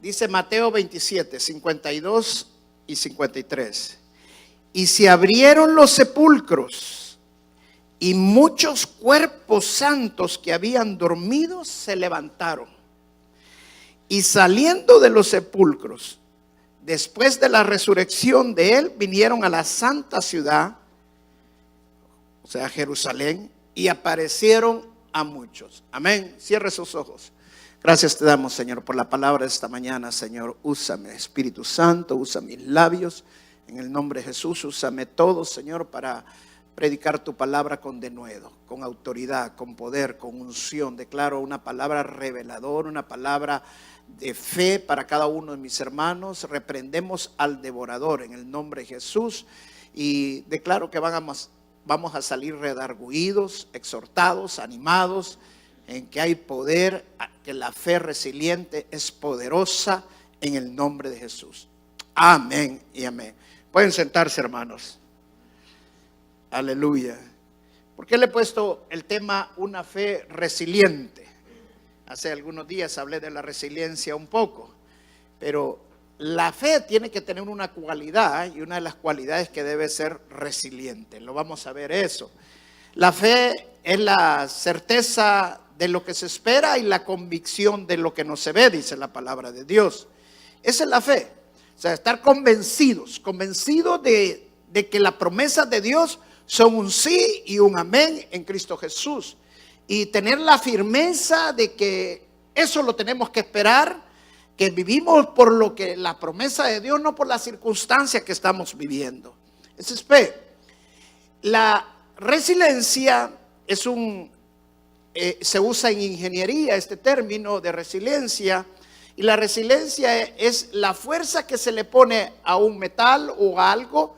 Dice Mateo 27, 52 y 53. Y se abrieron los sepulcros, y muchos cuerpos santos que habían dormido se levantaron. Y saliendo de los sepulcros, después de la resurrección de él, vinieron a la santa ciudad, o sea, Jerusalén, y aparecieron a muchos. Amén. Cierre sus ojos. Gracias te damos, Señor, por la palabra de esta mañana. Señor, úsame, Espíritu Santo, usa mis labios. En el nombre de Jesús, úsame todo, Señor, para predicar tu palabra con denuedo, con autoridad, con poder, con unción. Declaro una palabra reveladora, una palabra de fe para cada uno de mis hermanos. Reprendemos al devorador en el nombre de Jesús. Y declaro que vamos a salir redarguidos, exhortados, animados, en que hay poder, que la fe resiliente es poderosa en el nombre de Jesús. Amén y amén. Pueden sentarse, hermanos. Aleluya. ¿Por qué le he puesto el tema una fe resiliente? Hace algunos días hablé de la resiliencia un poco, pero la fe tiene que tener una cualidad, y una de las cualidades que debe ser resiliente. Lo vamos a ver eso. La fe es la certeza de lo que se espera y la convicción de lo que no se ve, dice la palabra de Dios. Esa es la fe. O sea, estar convencidos de que las promesas de Dios son un sí y un amén en Cristo Jesús. Y tener la firmeza de que eso lo tenemos que esperar, que vivimos por lo que la promesa de Dios, no por las circunstancias que estamos viviendo. Esa es fe. La resiliencia es se usa en ingeniería este término de resiliencia, y la resiliencia es la fuerza que se le pone a un metal o a algo,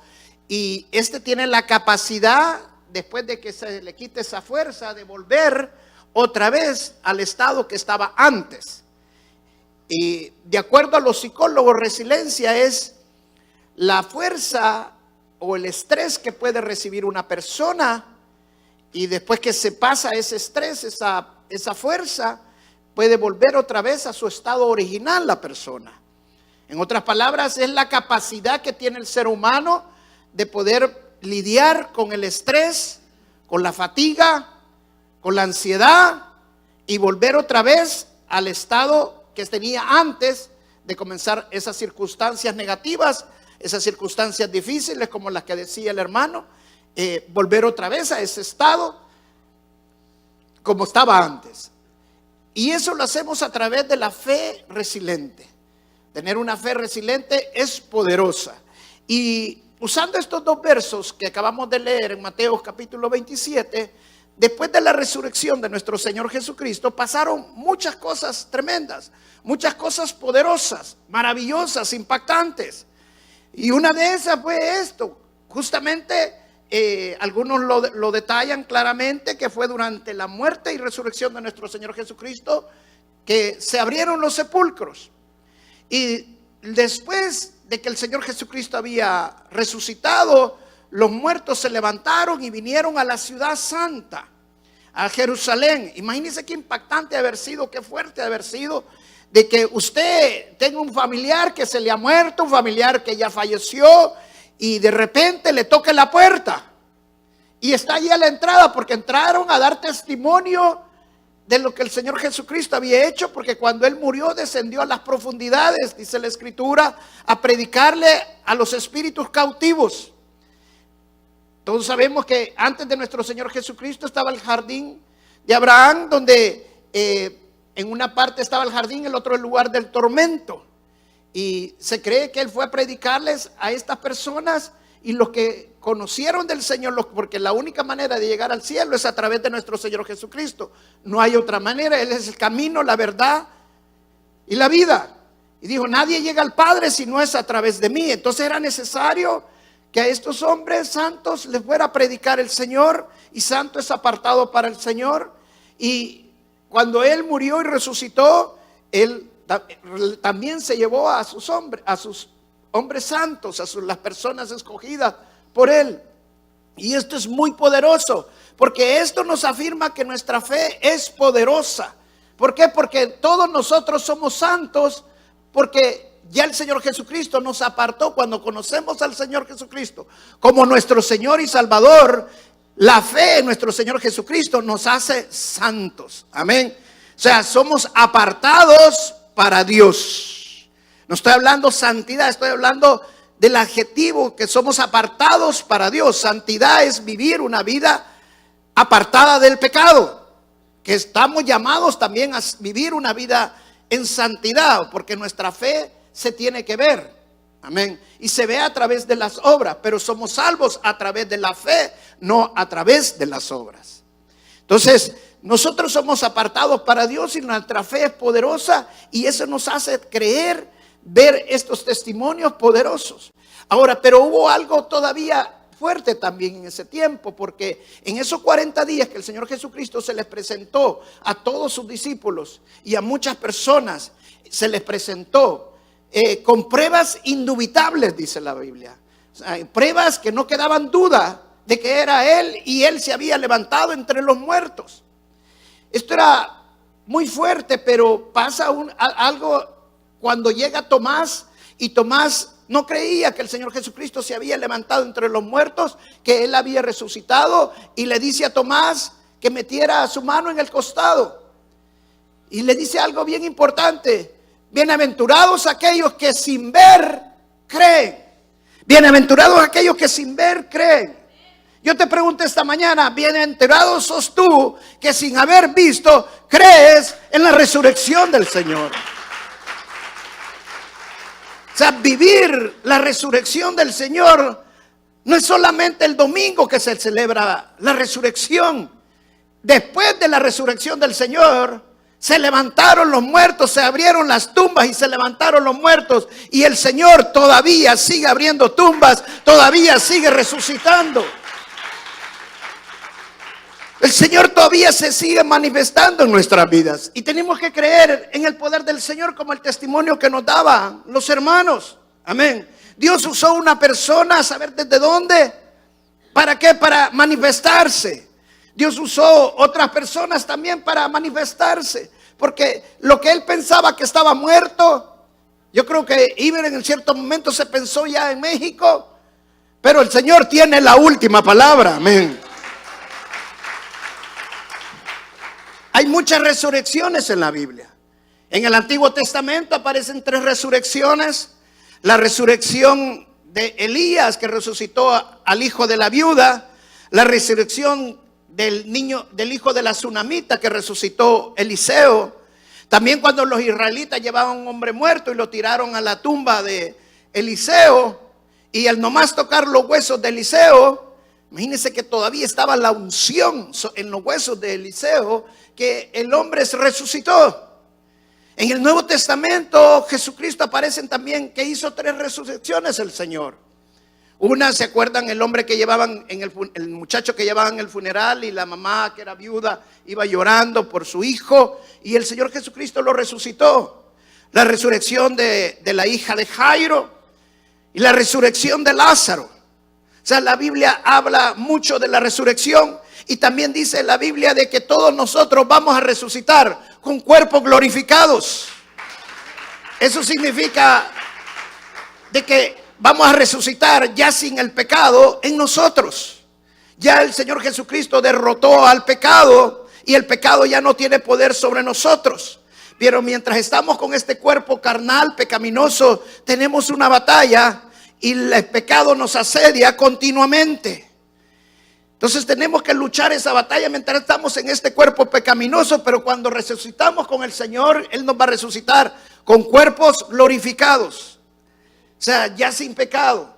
y este tiene la capacidad, después de que se le quite esa fuerza, de volver otra vez al estado que estaba antes. Y de acuerdo a los psicólogos, resiliencia es la fuerza o el estrés que puede recibir una persona, y después que se pasa ese estrés, esa fuerza, puede volver otra vez a su estado original la persona. En otras palabras, es la capacidad que tiene el ser humano de poder lidiar con el estrés, con la fatiga, con la ansiedad, y volver otra vez al estado que tenía antes de comenzar esas circunstancias negativas, esas circunstancias difíciles como las que decía el hermano. Volver otra vez a ese estado como estaba antes. Y eso lo hacemos a través de la fe resiliente. Tener una fe resiliente es poderosa. Y usando estos dos versos que acabamos de leer en Mateo capítulo 27, después de la resurrección de nuestro Señor Jesucristo, pasaron muchas cosas tremendas, muchas cosas poderosas, maravillosas, impactantes. Y una de esas fue esto, justamente. Algunos lo detallan claramente, que fue durante la muerte y resurrección de nuestro Señor Jesucristo que se abrieron los sepulcros. Y después de que el Señor Jesucristo había resucitado, los muertos se levantaron y vinieron a la ciudad santa, a Jerusalén. Imagínense qué impactante haber sido, qué fuerte haber sido, de que usted tenga un familiar que se le ha muerto, un familiar que ya falleció, y de repente le toca la puerta y está allí a la entrada, porque entraron a dar testimonio de lo que el Señor Jesucristo había hecho, porque cuando Él murió descendió a las profundidades, dice la Escritura, a predicarle a los espíritus cautivos. Todos sabemos que antes de nuestro Señor Jesucristo estaba el jardín de Abraham, donde en una parte estaba el jardín, el otro el lugar del tormento. Y se cree que Él fue a predicarles a estas personas, y los que conocieron del Señor, porque la única manera de llegar al cielo es a través de nuestro Señor Jesucristo. No hay otra manera. Él es el camino, la verdad y la vida. Y dijo: nadie llega al Padre si no es a través de mí. Entonces era necesario que a estos hombres santos les fuera a predicar el Señor, y santo es apartado para el Señor. Y cuando Él murió y resucitó, Él también se llevó a sus hombres santos, las personas escogidas por Él. Y esto es muy poderoso, porque esto nos afirma que nuestra fe es poderosa. ¿Por qué? Porque todos nosotros somos santos Porque ya el Señor Jesucristo nos apartó. Cuando conocemos al Señor Jesucristo como nuestro Señor y Salvador, la fe en nuestro Señor Jesucristo nos hace santos. Amén. O sea, somos apartados para Dios. No estoy hablando santidad, estoy hablando del adjetivo que somos apartados para Dios. Santidad es vivir una vida apartada del pecado, que estamos llamados también a vivir una vida en santidad, porque nuestra fe se tiene que ver, amén, y se ve a través de las obras, pero somos salvos a través de la fe, no a través de las obras. Entonces, nosotros somos apartados para Dios y nuestra fe es poderosa, y eso nos hace creer, ver estos testimonios poderosos. Ahora, pero hubo algo todavía fuerte también en ese tiempo, porque en esos 40 días que el Señor Jesucristo se les presentó a todos sus discípulos y a muchas personas, se les presentó con pruebas indubitables, dice la Biblia. O sea, pruebas que no quedaban duda de que era Él, y Él se había levantado entre los muertos. Esto era muy fuerte, pero pasa algo cuando llega Tomás, y Tomás no creía que el Señor Jesucristo se había levantado entre los muertos, que Él había resucitado, y le dice a Tomás que metiera su mano en el costado. Y le dice algo bien importante: bienaventurados aquellos que sin ver creen. Bienaventurados aquellos que sin ver creen. Yo te pregunto esta mañana, bienaventurados sos tú que sin haber visto crees en la resurrección del Señor. O sea, vivir la resurrección del Señor no es solamente el domingo que se celebra la resurrección. Después de la resurrección del Señor, se levantaron los muertos, se abrieron las tumbas y se levantaron los muertos. Y el Señor todavía sigue abriendo tumbas, todavía sigue resucitando. El Señor todavía se sigue manifestando en nuestras vidas, y tenemos que creer en el poder del Señor, como el testimonio que nos daban los hermanos. Amén. Dios usó una persona, ¿saber desde dónde? ¿Para qué? Para manifestarse. Dios usó otras personas también para manifestarse, porque lo que él pensaba que estaba muerto, yo creo que Iber en cierto momento se pensó ya en México, pero el Señor tiene la última palabra. Amén. Hay muchas resurrecciones en la Biblia. En el Antiguo Testamento aparecen 3 resurrecciones. La resurrección de Elías, que resucitó al hijo de la viuda. La resurrección del hijo de la tsunamita, que resucitó Eliseo. También cuando los israelitas llevaban a un hombre muerto y lo tiraron a la tumba de Eliseo, y al nomás tocar los huesos de Eliseo, imagínense que todavía estaba la unción en los huesos de Eliseo, que el hombre se resucitó. En el Nuevo Testamento, Jesucristo aparecen también, que hizo 3 resurrecciones el Señor. Una, ¿se acuerdan? El hombre que llevaban, el muchacho que llevaban en el funeral, y la mamá que era viuda iba llorando por su hijo, y el Señor Jesucristo lo resucitó. La resurrección de la hija de Jairo, y la resurrección de Lázaro. O sea, la Biblia habla mucho de la resurrección, y también dice la Biblia de que todos nosotros vamos a resucitar con cuerpos glorificados. Eso significa de que vamos a resucitar ya sin el pecado en nosotros. Ya el Señor Jesucristo derrotó al pecado, y el pecado ya no tiene poder sobre nosotros. Pero mientras estamos con este cuerpo carnal, pecaminoso, tenemos una batalla, y el pecado nos asedia continuamente. Entonces tenemos que luchar esa batalla mientras estamos en este cuerpo pecaminoso, pero cuando resucitamos con el Señor, Él nos va a resucitar con cuerpos glorificados. O sea, ya sin pecado.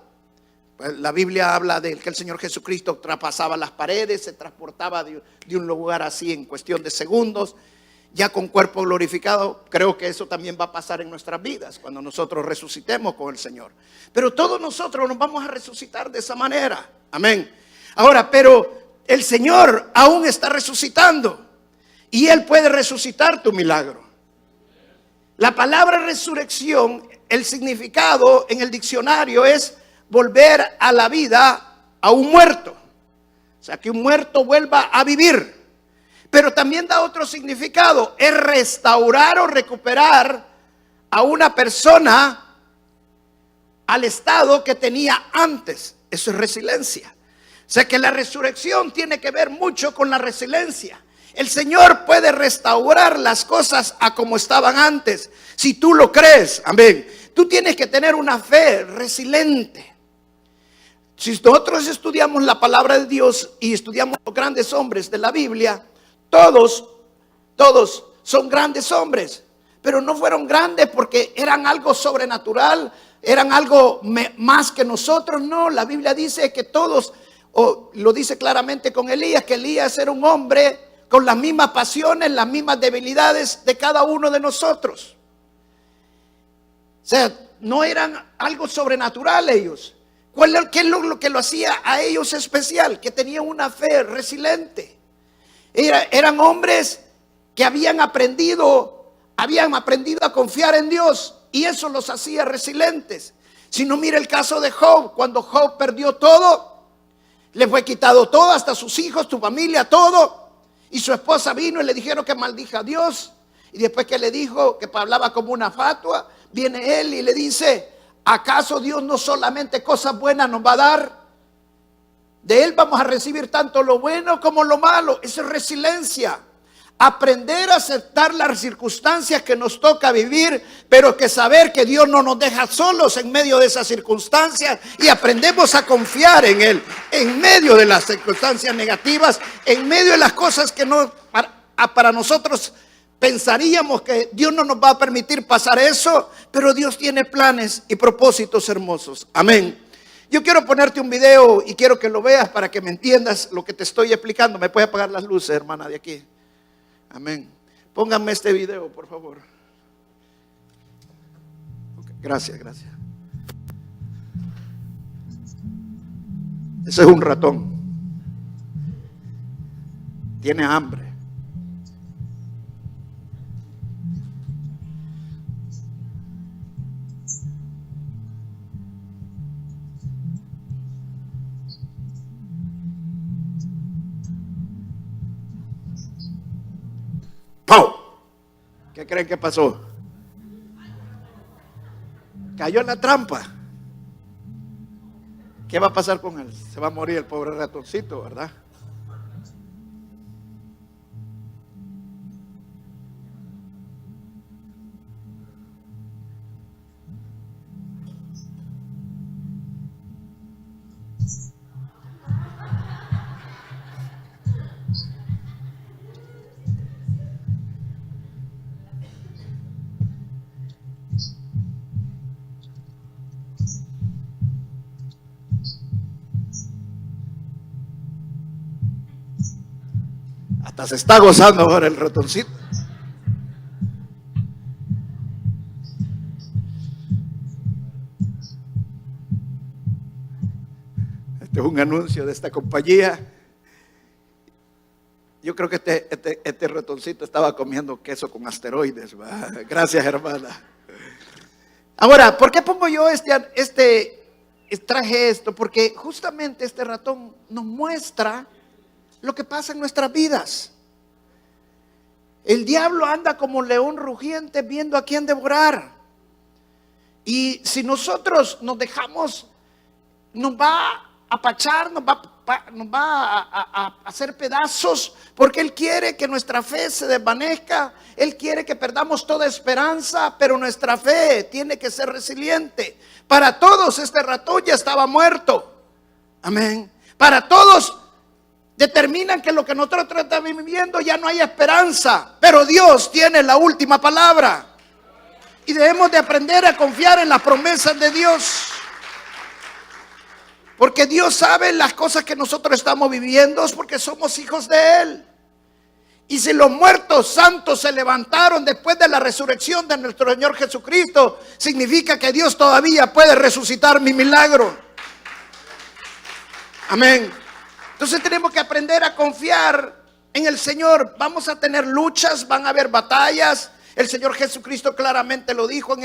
Pues la Biblia habla de que el Señor Jesucristo traspasaba las paredes, se transportaba de un lugar así en cuestión de segundos, ya con cuerpo glorificado. Creo que eso también va a pasar en nuestras vidas cuando nosotros resucitemos con el Señor. Pero todos nosotros nos vamos a resucitar de esa manera. Amén. Ahora, pero el Señor aún está resucitando, y Él puede resucitar tu milagro. La palabra resurrección, el significado en el diccionario es volver a la vida a un muerto. O sea, que un muerto vuelva a vivir. Pero también da otro significado, es restaurar o recuperar a una persona al estado que tenía antes. Eso es resiliencia. O sea que la resurrección tiene que ver mucho con la resiliencia. El Señor puede restaurar las cosas a como estaban antes, si tú lo crees. Amén. Tú tienes que tener una fe resiliente. Si nosotros estudiamos la palabra de Dios y estudiamos los grandes hombres de la Biblia, todos son grandes hombres, pero no fueron grandes porque eran algo sobrenatural, eran algo más que nosotros. No, la Biblia dice que todos, lo dice claramente con Elías, que Elías era un hombre con las mismas pasiones, las mismas debilidades de cada uno de nosotros. O sea, no eran algo sobrenatural ellos. ¿Qué es lo que lo hacía a ellos especial? Que tenían una fe resiliente. Eran hombres que habían aprendido a confiar en Dios, y eso los hacía resilientes. Si no, mira el caso de Job. Cuando Job perdió todo, le fue quitado todo, hasta sus hijos, su familia, todo. Y su esposa vino y le dijeron que maldija a Dios. Y después que le dijo, que hablaba como una fatua, viene él y le dice: ¿acaso Dios no solamente cosas buenas nos va a dar? De Él vamos a recibir tanto lo bueno como lo malo. Eso es resiliencia. Aprender a aceptar las circunstancias que nos toca vivir, pero que saber que Dios no nos deja solos en medio de esas circunstancias, y aprendemos a confiar en Él en medio de las circunstancias negativas, en medio de las cosas que no para nosotros pensaríamos que Dios no nos va a permitir pasar eso, pero Dios tiene planes y propósitos hermosos. Amén. Yo quiero ponerte un video y quiero que lo veas para que me entiendas lo que te estoy explicando. ¿Me puede apagar las luces, hermana, de aquí? Amén. Pónganme este video, por favor. Okay, gracias. Ese es un ratón. Tiene hambre. ¡Pau! ¿Qué creen que pasó? Cayó en la trampa. ¿Qué va a pasar con él? Se va a morir el pobre ratoncito, ¿verdad? Hasta se está gozando ahora el ratoncito. Este es un anuncio de esta compañía. Yo creo que este ratoncito estaba comiendo queso con asteroides. Gracias, hermana. Ahora, ¿por qué pongo yo traje esto? Porque justamente este ratón nos muestra lo que pasa en nuestras vidas. El diablo anda como león rugiente viendo a quién devorar. Y si nosotros nos dejamos, nos va a apachar, nos va a hacer pedazos, porque Él quiere que nuestra fe se desvanezca. Él quiere que perdamos toda esperanza, pero nuestra fe tiene que ser resiliente. Para todos este ratón ya estaba muerto. Amén. Para todos determinan que lo que nosotros estamos viviendo ya no hay esperanza, pero Dios tiene la última palabra. Y debemos de aprender a confiar en las promesas de Dios, porque Dios sabe las cosas que nosotros estamos viviendo, porque somos hijos de Él. Y si los muertos santos se levantaron después de la resurrección de nuestro Señor Jesucristo, significa que Dios todavía puede resucitar mi milagro. Amén. Entonces tenemos que aprender a confiar en el Señor. Vamos a tener luchas, van a haber batallas. El Señor Jesucristo claramente lo dijo: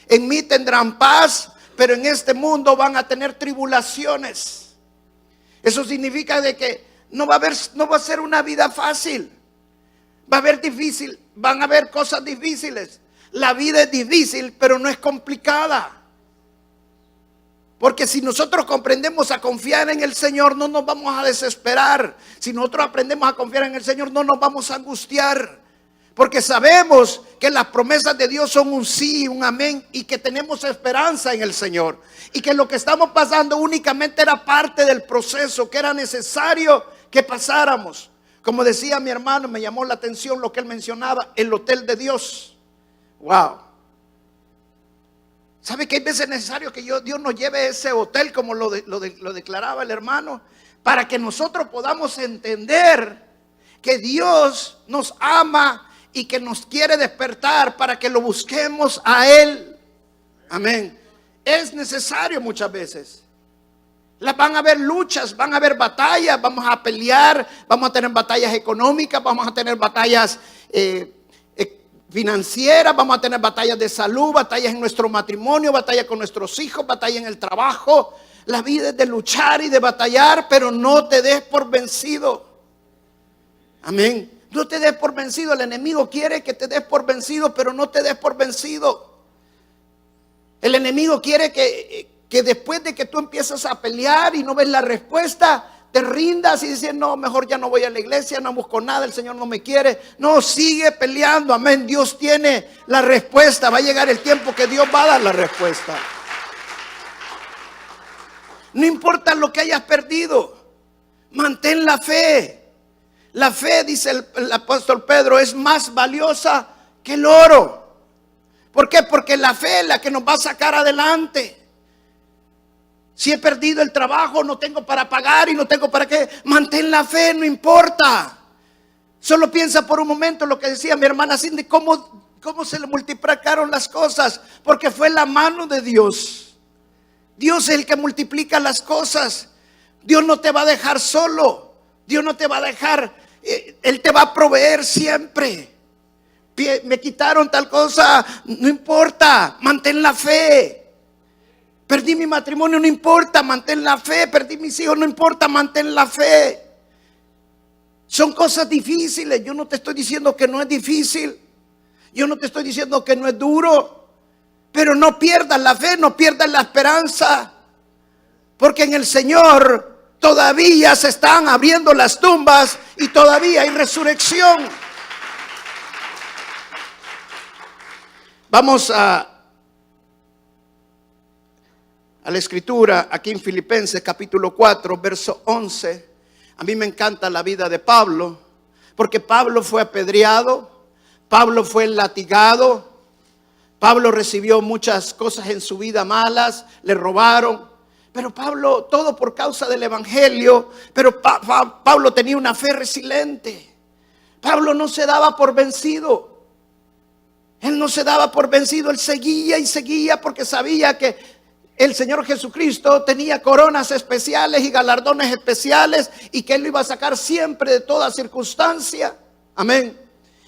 en mí tendrán paz, pero en este mundo van a tener tribulaciones. Eso significa de que no va a ser una vida fácil. Va a haber difícil, van a haber cosas difíciles. La vida es difícil, pero no es complicada. Porque si nosotros comprendemos a confiar en el Señor, no nos vamos a desesperar. Si nosotros aprendemos a confiar en el Señor, no nos vamos a angustiar. Porque sabemos que las promesas de Dios son un sí, un amén, y que tenemos esperanza en el Señor. Y que lo que estamos pasando únicamente era parte del proceso, que era necesario que pasáramos. Como decía mi hermano, me llamó la atención lo que él mencionaba, el hotel de Dios. Wow. ¿Sabe que hay veces necesario que Dios nos lleve a ese hotel, como lo declaraba el hermano, para que nosotros podamos entender que Dios nos ama y que nos quiere despertar para que lo busquemos a Él? Amén. Es necesario muchas veces. Van a haber luchas, van a haber batallas, vamos a pelear, vamos a tener batallas económicas, vamos a tener batallas financieras, vamos a tener batallas de salud, batallas en nuestro matrimonio, batallas con nuestros hijos, batallas en el trabajo. La vida es de luchar y de batallar, pero no te des por vencido. Amén. No te des por vencido. El enemigo quiere que te des por vencido, pero no te des por vencido. El enemigo quiere que después de que tú empiezas a pelear y no ves la respuesta, te rindas y dices, no, mejor ya no voy a la iglesia, no busco nada, el Señor no me quiere. No, sigue peleando, amén. Dios tiene la respuesta. Va a llegar el tiempo que Dios va a dar la respuesta. No importa lo que hayas perdido, mantén la fe. La fe, dice el apóstol Pedro, es más valiosa que el oro. ¿Por qué? Porque la fe es la que nos va a sacar adelante. Si he perdido el trabajo, no tengo para pagar y no tengo para qué, mantén la fe, no importa. Solo piensa por un momento lo que decía mi hermana Cindy, cómo se le multiplicaron las cosas, porque fue la mano de Dios. Dios es el que multiplica las cosas. Dios no te va a dejar solo. Dios no te va a dejar, Él te va a proveer siempre. Me quitaron tal cosa, no importa, mantén la fe. Perdí mi matrimonio, no importa, mantén la fe. Perdí mis hijos, no importa, mantén la fe. Son cosas difíciles. Yo no te estoy diciendo que no es difícil. Yo no te estoy diciendo que no es duro. Pero no pierdas la fe, no pierdas la esperanza. Porque en el Señor todavía se están abriendo las tumbas y todavía hay resurrección. Vamos a la escritura, aquí en Filipenses capítulo 4, verso 11. A mí me encanta la vida de Pablo, porque Pablo fue apedreado, Pablo fue latigado, Pablo recibió muchas cosas en su vida malas, le robaron, pero Pablo, todo por causa del evangelio. Pero Pablo tenía una fe resiliente. Pablo no se daba por vencido. Él no se daba por vencido, él seguía y seguía, porque sabía que el Señor Jesucristo tenía coronas especiales y galardones especiales, y que Él lo iba a sacar siempre de toda circunstancia. Amén.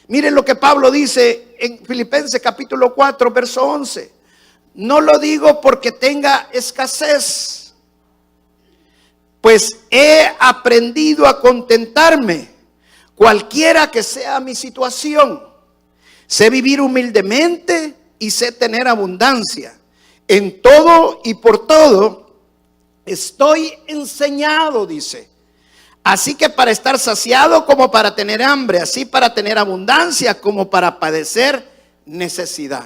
Miren lo que Pablo dice en Filipenses capítulo 4, verso 11. No lo digo porque tenga escasez, pues he aprendido a contentarme, cualquiera que sea mi situación. Sé vivir humildemente y sé tener abundancia. En todo y por todo estoy enseñado, dice. Así que para estar saciado como para tener hambre, así para tener abundancia como para padecer necesidad.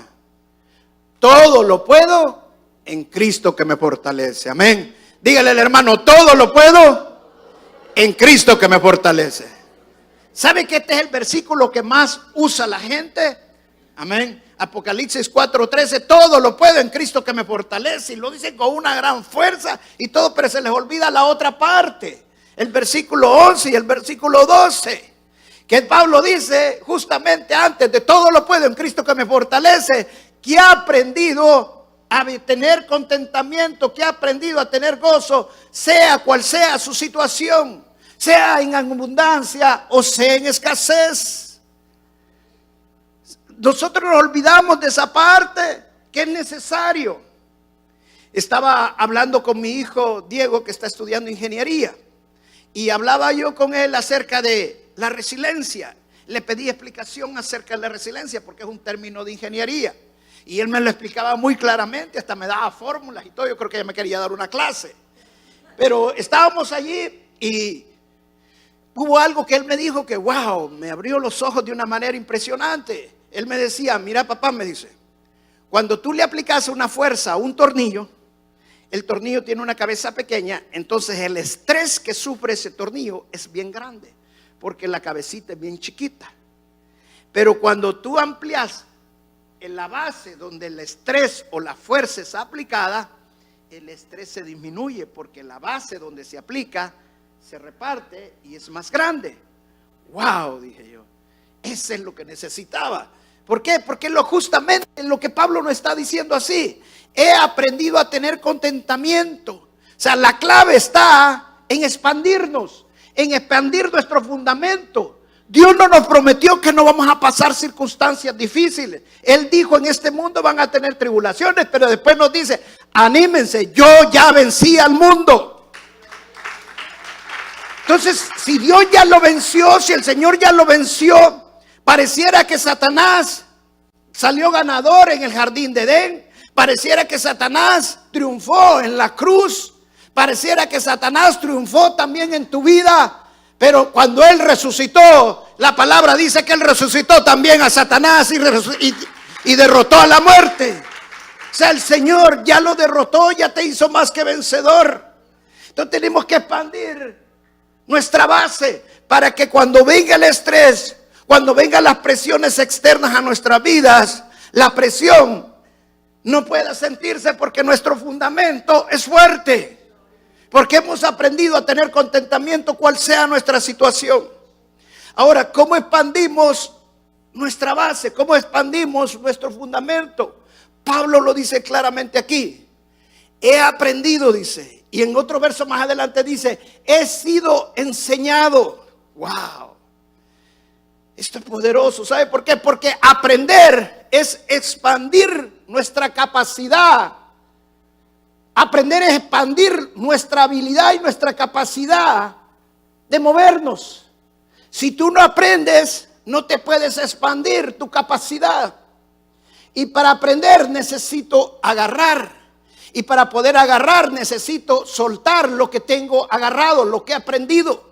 Todo lo puedo en Cristo que me fortalece. Amén. Dígale al hermano, todo lo puedo en Cristo que me fortalece. ¿Sabe que este es el versículo que más usa la gente? Amén. Apocalipsis 4:13, todo lo puedo en Cristo que me fortalece. Y lo dicen con una gran fuerza y todo, pero se les olvida la otra parte. El versículo 11 y el versículo 12. Que Pablo dice justamente antes de todo lo puedo en Cristo que me fortalece, que ha aprendido a tener contentamiento, que ha aprendido a tener gozo, sea cual sea su situación, sea en abundancia o sea en escasez. Nosotros nos olvidamos de esa parte que es necesario. Estaba hablando con mi hijo Diego, que está estudiando ingeniería, y hablaba yo con él acerca de la resiliencia. le pedí explicación acerca de la resiliencia porque es un término de ingeniería. Y él me lo explicaba muy claramente, hasta me daba fórmulas y todo. Yo creo que ella me quería dar una clase. Pero estábamos allí y hubo algo que él me dijo que, wow, me abrió los ojos de una manera impresionante. Él me decía, mira papá, me dice, cuando tú le aplicas una fuerza a un tornillo, el tornillo tiene una cabeza pequeña, entonces el estrés que sufre ese tornillo es bien grande, porque la cabecita es bien chiquita. Pero cuando tú amplias en la base donde el estrés o la fuerza es aplicada, el estrés se disminuye porque la base donde se aplica se reparte y es más grande. Wow, dije yo, eso es lo que necesitaba. ¿Por qué? Porque justamente lo que Pablo nos está diciendo así, he aprendido a tener contentamiento. O sea, la clave está en expandirnos, en expandir nuestro fundamento. Dios no nos prometió que no vamos a pasar circunstancias difíciles. Él dijo, en este mundo van a tener tribulaciones, pero después nos dice, anímense, yo ya vencí al mundo. Entonces, si Dios ya lo venció, si el Señor ya lo venció, pareciera que Satanás salió ganador en el jardín de Edén. Pareciera que Satanás triunfó en la cruz. Pareciera que Satanás triunfó también en tu vida. Pero cuando Él resucitó, la palabra dice que Él resucitó también a Satanás y derrotó a la muerte. O sea, el Señor ya lo derrotó, ya te hizo más que vencedor. Entonces tenemos que expandir nuestra base para que cuando venga el estrés, cuando vengan las presiones externas a nuestras vidas, la presión no pueda sentirse porque nuestro fundamento es fuerte. Porque hemos aprendido a tener contentamiento cual sea nuestra situación. Ahora, ¿cómo expandimos nuestra base? ¿Cómo expandimos nuestro fundamento? Pablo lo dice claramente aquí. He aprendido, dice. Y en otro verso más adelante dice, he sido enseñado. Wow. Esto es poderoso. ¿Sabe por qué? Porque aprender es expandir nuestra capacidad. Aprender es expandir nuestra habilidad y nuestra capacidad de movernos. Si tú no aprendes, no te puedes expandir tu capacidad. Y para aprender necesito agarrar. Y para poder agarrar necesito soltar lo que tengo agarrado, lo que he aprendido.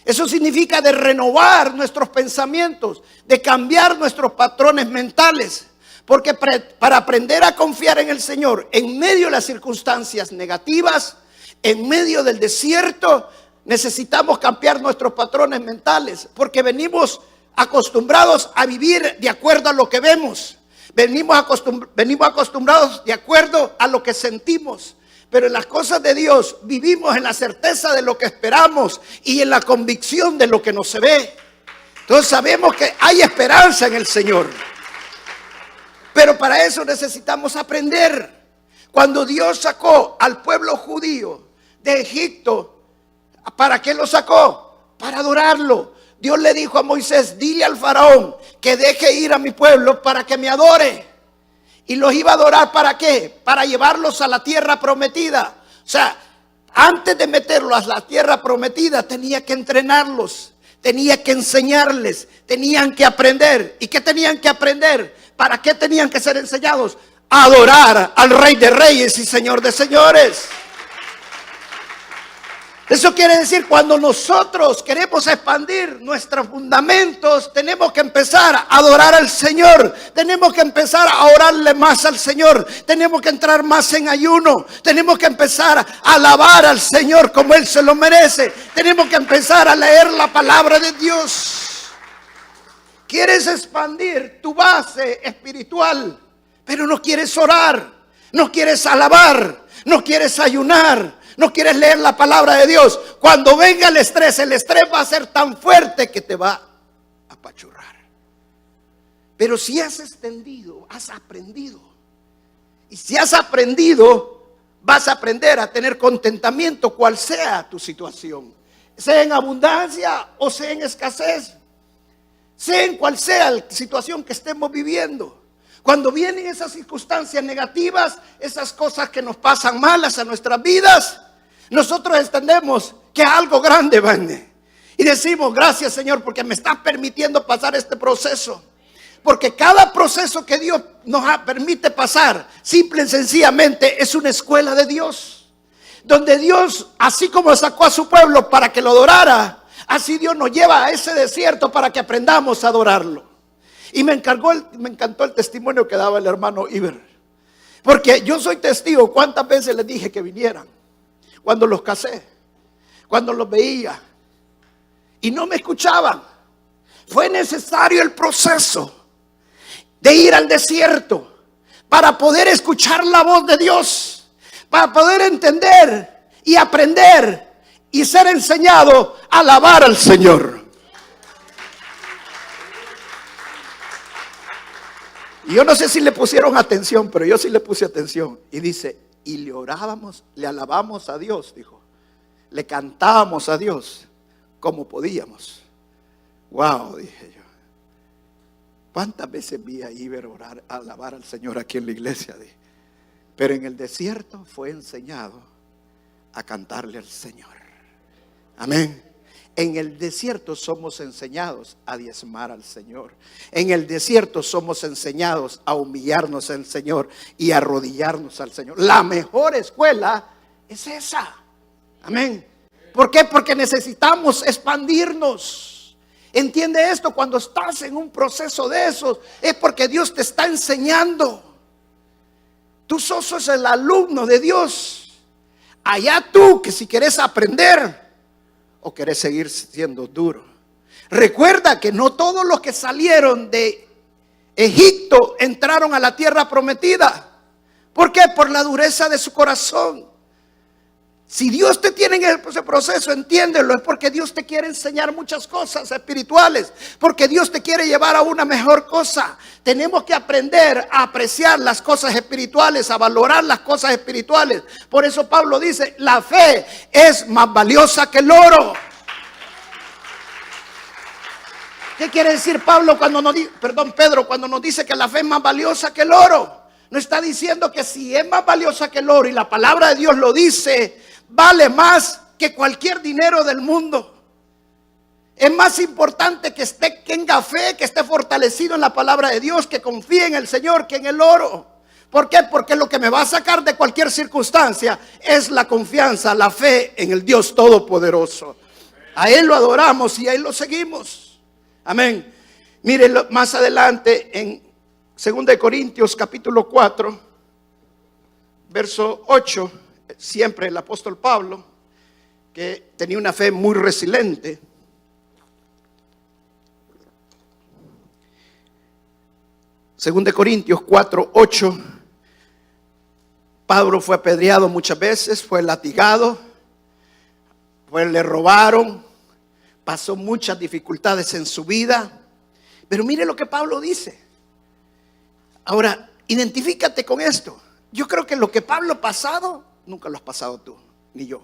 Eso significa de renovar nuestros pensamientos, de cambiar nuestros patrones mentales. Porque para aprender a confiar en el Señor, en medio de las circunstancias negativas, en medio del desierto, necesitamos cambiar nuestros patrones mentales. Porque venimos acostumbrados a vivir de acuerdo a lo que vemos. Venimos acostumbrados de acuerdo a lo que sentimos. Pero en las cosas de Dios vivimos en la certeza de lo que esperamos y en la convicción de lo que no se ve. Entonces sabemos que hay esperanza en el Señor. Pero para eso necesitamos aprender. Cuando Dios sacó al pueblo judío de Egipto, ¿para qué lo sacó? Para adorarlo. Dios le dijo a Moisés, dile al faraón que deje ir a mi pueblo para que me adore. Y los iba a adorar, ¿para qué? Para llevarlos a la tierra prometida. O sea, antes de meterlos a la tierra prometida, tenía que entrenarlos, tenía que enseñarles, tenían que aprender. ¿Y qué tenían que aprender? ¿Para qué tenían que ser enseñados? A adorar al Rey de Reyes y Señor de Señores. Eso quiere decir, cuando nosotros queremos expandir nuestros fundamentos, tenemos que empezar a adorar al Señor. Tenemos que empezar a orarle más al Señor. Tenemos que entrar más en ayuno. Tenemos que empezar a alabar al Señor como Él se lo merece. Tenemos que empezar a leer la palabra de Dios. Quieres expandir tu base espiritual, pero no quieres orar, no quieres alabar, no quieres ayunar. No quieres leer la palabra de Dios. Cuando venga el estrés va a ser tan fuerte que te va a apachurrar. Pero si has extendido, has aprendido. Y si has aprendido, vas a aprender a tener contentamiento cual sea tu situación. Sea en abundancia o sea en escasez. Sea en cual sea la situación que estemos viviendo. Cuando vienen esas circunstancias negativas, esas cosas que nos pasan malas a nuestras vidas, nosotros entendemos que algo grande viene. Y decimos, gracias Señor, porque me estás permitiendo pasar este proceso. Porque cada proceso que Dios nos permite pasar, simple y sencillamente, es una escuela de Dios. Donde Dios, así como sacó a su pueblo para que lo adorara, así Dios nos lleva a ese desierto para que aprendamos a adorarlo. Y me encantó el testimonio que daba el hermano Iber. Porque yo soy testigo, cuántas veces les dije que vinieran. Cuando los casé, cuando los veía. Y no me escuchaban. Fue necesario el proceso de ir al desierto para poder escuchar la voz de Dios, para poder entender y aprender y ser enseñado a alabar al Señor. Y yo no sé si le pusieron atención, pero yo sí le puse atención. Y dice, y le orábamos, le alabamos a Dios, dijo. Le cantábamos a Dios como podíamos. Wow, dije yo. ¿Cuántas veces vi a Iber orar, alabar al Señor aquí en la iglesia? Pero en el desierto fue enseñado a cantarle al Señor. Amén. En el desierto somos enseñados a diezmar al Señor. En el desierto somos enseñados a humillarnos al Señor y a arrodillarnos al Señor. La mejor escuela es esa. Amén. ¿Por qué? Porque necesitamos expandirnos. Entiende esto, cuando estás en un proceso de esos, es porque Dios te está enseñando. Tú sos el alumno de Dios. Allá tú, que si quieres aprender o querés seguir siendo duro. Recuerda que no todos los que salieron de Egipto entraron a la tierra prometida. ¿Por qué? Por la dureza de su corazón. Si Dios te tiene en ese proceso, entiéndelo, es porque Dios te quiere enseñar muchas cosas espirituales, porque Dios te quiere llevar a una mejor cosa. Tenemos que aprender a apreciar las cosas espirituales, a valorar las cosas espirituales. Por eso Pablo dice, la fe es más valiosa que el oro. ¿Qué quiere decir Pedro cuando nos dice que la fe es más valiosa que el oro? No está diciendo que si es más valiosa que el oro, y la palabra de Dios lo dice, vale más que cualquier dinero del mundo. Es más importante que tenga fe, que esté fortalecido en la palabra de Dios, que confíe en el Señor, que en el oro. ¿Por qué? Porque lo que me va a sacar de cualquier circunstancia es la confianza, la fe en el Dios Todopoderoso. A Él lo adoramos y a Él lo seguimos. Amén. Miren más adelante en 2 Corintios capítulo 4, verso 8, siempre el apóstol Pablo, que tenía una fe muy resiliente. Según de Corintios 4, 8, Pablo fue apedreado muchas veces, fue latigado, le robaron, pasó muchas dificultades en su vida. Pero mire lo que Pablo dice. Ahora, identifícate con esto. Yo creo que lo que Pablo ha pasado, nunca lo has pasado tú, ni yo.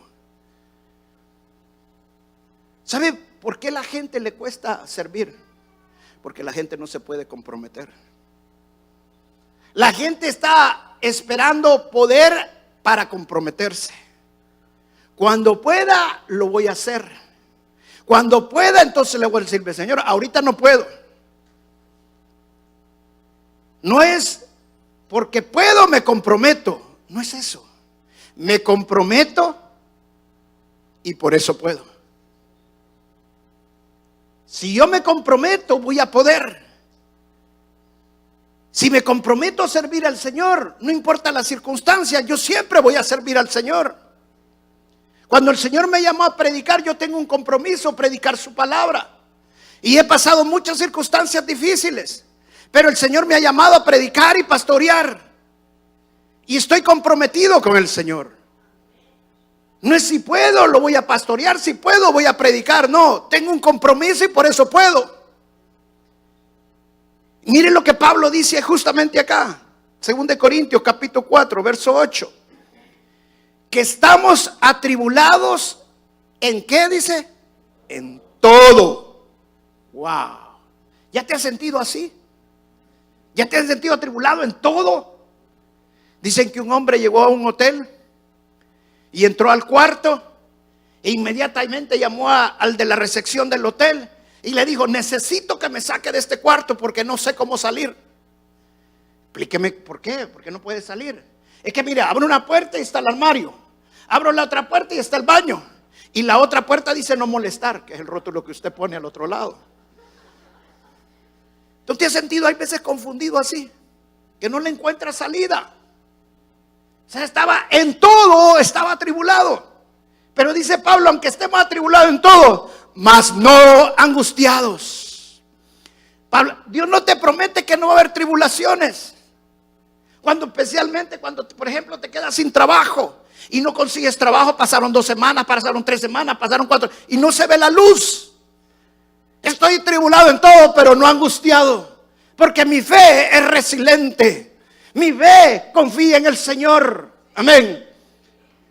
¿Sabe por qué a la gente le cuesta servir? Porque la gente no se puede comprometer. La gente está esperando poder para comprometerse. Cuando pueda, lo voy a hacer. Cuando pueda, entonces le voy a decir, Señor, ahorita no puedo. No es porque puedo, me comprometo. No es eso. Me comprometo y por eso puedo. Si yo me comprometo, voy a poder. Si me comprometo a servir al Señor, no importa las circunstancias, yo siempre voy a servir al Señor. Cuando el Señor me llamó a predicar, yo tengo un compromiso, predicar su palabra. Y he pasado muchas circunstancias difíciles, pero el Señor me ha llamado a predicar y pastorear. Y estoy comprometido con el Señor. No es si puedo, lo voy a pastorear, si puedo, voy a predicar. No, tengo un compromiso y por eso puedo. Miren lo que Pablo dice justamente acá, 2 Corintios capítulo 4, verso 8. Que estamos atribulados, ¿en qué dice? En todo. Wow. ¿Ya te has sentido así? ¿Ya te has sentido atribulado en todo? Dicen que un hombre llegó a un hotel y entró al cuarto E inmediatamente llamó al de la recepción del hotel y le dijo: necesito que me saque de este cuarto porque no sé cómo salir. Explíqueme por qué, porque no puede salir. Es que mire, abro una puerta y está el armario, abro la otra puerta y está el baño, y la otra puerta dice no molestar, que es el rótulo que usted pone al otro lado. ¿Tú te has sentido hay veces confundido así? Que no le encuentra salida. O sea, estaba en todo, estaba atribulado. Pero dice Pablo: aunque estemos atribulados en todo, mas no angustiados. Pablo, Dios no te promete que no va a haber tribulaciones. Especialmente cuando, por ejemplo, te quedas sin trabajo y no consigues trabajo. Pasaron 2 semanas, pasaron 3 semanas, pasaron 4 y no se ve la luz. Estoy tribulado en todo, pero no angustiado, porque mi fe es resiliente. Mi fe confía en el Señor. Amén.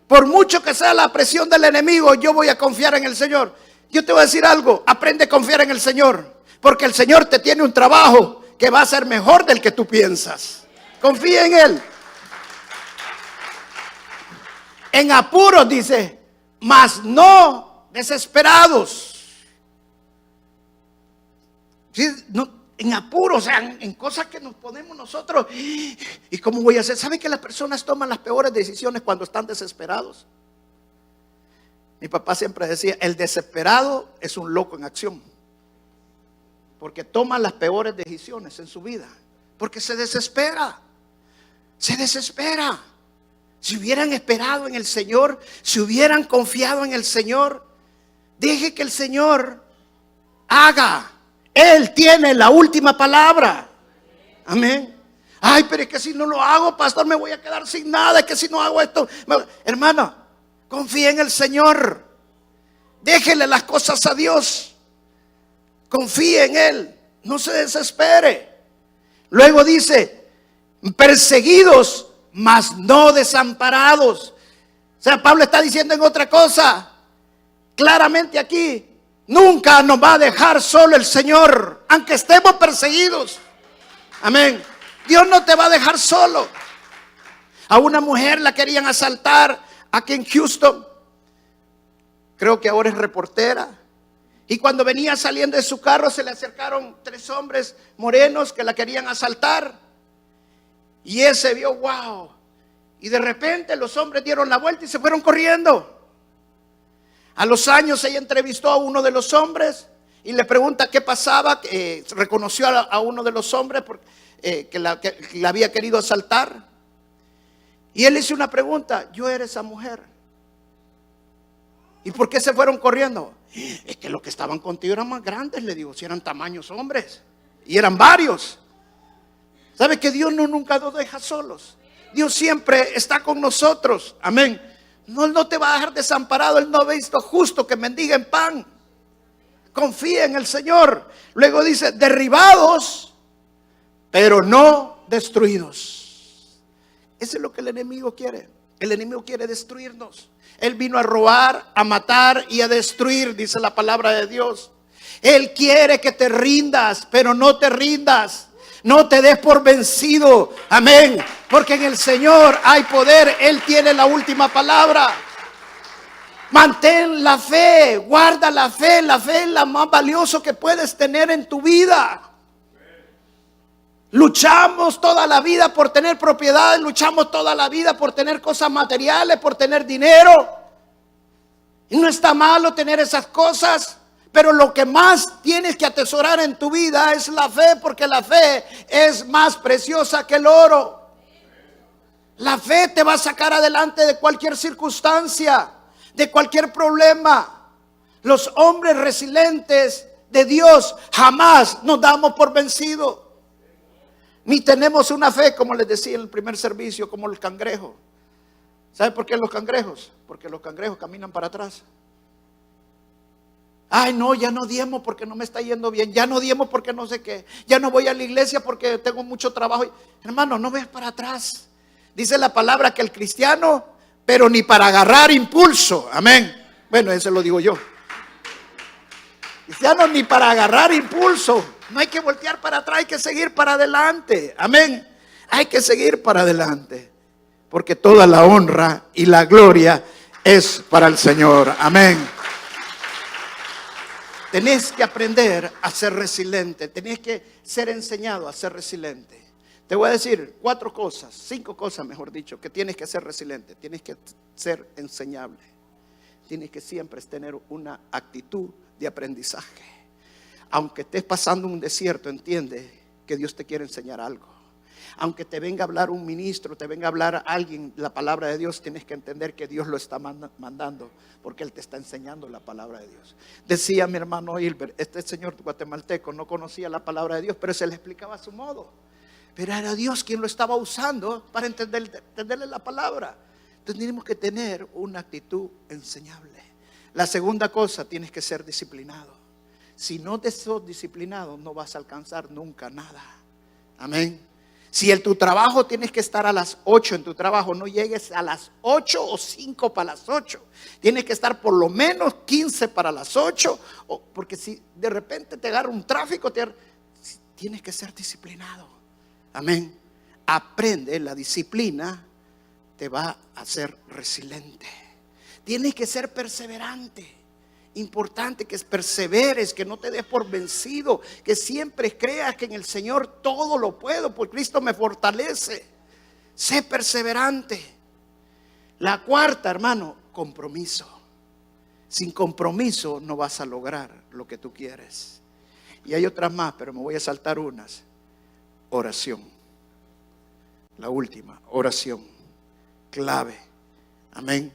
Por mucho que sea la presión del enemigo, yo voy a confiar en el Señor. Yo te voy a decir algo: aprende a confiar en el Señor, porque el Señor te tiene un trabajo que va a ser mejor del que tú piensas. Confía en Él. En apuros dice, mas no desesperados. ¿Sí? No, en apuros, o sea, en cosas que nos ponemos nosotros. ¿Y cómo voy a hacer? ¿Sabe que las personas toman las peores decisiones cuando están desesperados? Mi papá siempre decía: el desesperado es un loco en acción, porque toma las peores decisiones en su vida, porque se desespera. Se desespera. Si hubieran esperado en el Señor, si hubieran confiado en el Señor, deje que el Señor haga. Él tiene la última palabra. Amén. Ay, pero es que si no lo hago, pastor, me voy a quedar sin nada. Es que si no hago esto, hermano, confíe en el Señor. Déjele las cosas a Dios. Confíe en Él. No se desespere. Luego dice: perseguidos, mas no desamparados. O sea, Pablo está diciendo en otra cosa, claramente aquí: nunca nos va a dejar solo el Señor, aunque estemos perseguidos. Amén. Dios no te va a dejar solo. A una mujer la querían asaltar aquí en Houston. Creo que ahora es reportera. Y cuando venía saliendo de su carro, se le acercaron 3 hombres morenos que la querían asaltar. Y ese vio, wow. Y de repente los hombres dieron la vuelta y se fueron corriendo. A los años ella entrevistó a uno de los hombres y le pregunta qué pasaba. Reconoció a uno de los hombres que la había querido asaltar. Y él le hizo una pregunta: yo era esa mujer. ¿Y por qué se fueron corriendo? Es que los que estaban contigo eran más grandes, le digo, si eran tamaños hombres. Y eran varios. ¿Sabe que Dios nunca nos deja solos? Dios siempre está con nosotros. Amén. No te va a dejar desamparado. Él no ha visto justo que mendiguen pan. Confía en el Señor. Luego dice: derribados, pero no destruidos. Eso es lo que el enemigo quiere. El enemigo quiere destruirnos. Él vino a robar, a matar y a destruir, dice la palabra de Dios. Él quiere que te rindas, pero no te rindas. No te des por vencido. Amén. Porque en el Señor hay poder. Él tiene la última palabra. Mantén la fe. Guarda la fe. La fe es la más valiosa que puedes tener en tu vida. Luchamos toda la vida por tener propiedades. Luchamos toda la vida por tener cosas materiales, por tener dinero. Y no está malo tener esas cosas. Pero lo que más tienes que atesorar en tu vida es la fe, porque la fe es más preciosa que el oro. La fe te va a sacar adelante de cualquier circunstancia, de cualquier problema. Los hombres resilientes de Dios jamás nos damos por vencidos. Ni tenemos una fe, como les decía en el primer servicio, como el cangrejo. ¿Sabe por qué los cangrejos? Porque los cangrejos caminan para atrás. Ay, no, ya no diezmo porque no me está yendo bien. Ya no diezmo porque no sé qué. Ya no voy a la iglesia porque tengo mucho trabajo. Hermano, no veas para atrás. Dice la palabra que el cristiano, pero ni para agarrar impulso. Amén. Bueno, eso lo digo yo. Cristiano ni para agarrar impulso. No hay que voltear para atrás, hay que seguir para adelante. Amén. Hay que seguir para adelante. Porque toda la honra y la gloria es para el Señor. Amén. Tenés que aprender a ser resiliente. Tenés que ser enseñado a ser resiliente. Te voy a decir 4 cosas, 5 cosas mejor dicho, que tienes que ser resiliente. Tienes que ser enseñable. Tienes que siempre tener una actitud de aprendizaje. Aunque estés pasando un desierto, entiende que Dios te quiere enseñar algo. Aunque te venga a hablar un ministro, te venga a hablar alguien la palabra de Dios, tienes que entender que Dios lo está mandando, porque Él te está enseñando la palabra de Dios. Decía mi hermano Hilbert, este señor guatemalteco no conocía la palabra de Dios, pero se le explicaba a su modo. Pero era Dios quien lo estaba usando para entenderle la palabra. Entonces tenemos que tener una actitud enseñable. La segunda cosa, tienes que ser disciplinado. Si no te sos disciplinado, no vas a alcanzar nunca nada. Amén. Si en tu trabajo tienes que estar a las 8 en tu trabajo, no llegues a las 8 o 5 para las 8. Tienes que estar por lo menos 15 para las 8. Porque si de repente te agarra un tráfico, tienes que ser disciplinado. Amén. Aprende, la disciplina te va a hacer resiliente. Tienes que ser perseverante. Importante que perseveres, que no te des por vencido, que siempre creas que en el Señor todo lo puedo, porque Cristo me fortalece. Sé perseverante. La cuarta, hermano, compromiso. Sin compromiso no vas a lograr lo que tú quieres. Y hay otras más, pero me voy a saltar unas. Oración. La última, oración. Clave. Amén.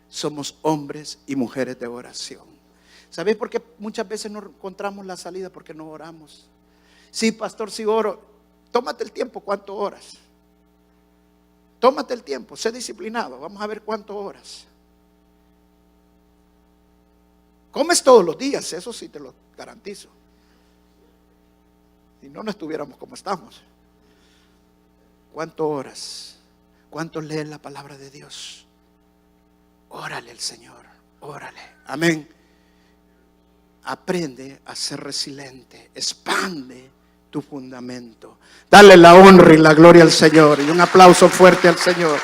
Somos hombres y mujeres de oración. ¿Sabéis por qué muchas veces no encontramos la salida? Porque no oramos. Sí, pastor, sí oro. Tómate el tiempo, ¿cuánto oras? Tómate el tiempo, sé disciplinado. Vamos a ver cuánto oras. Comes todos los días, eso sí te lo garantizo. Si no, no estuviéramos como estamos. ¿Cuánto oras? ¿Cuánto lees la palabra de Dios? Órale al Señor, órale. Amén. Aprende a ser resiliente. Expande tu fundamento. Dale la honra y la gloria al Señor. Y un aplauso fuerte al Señor.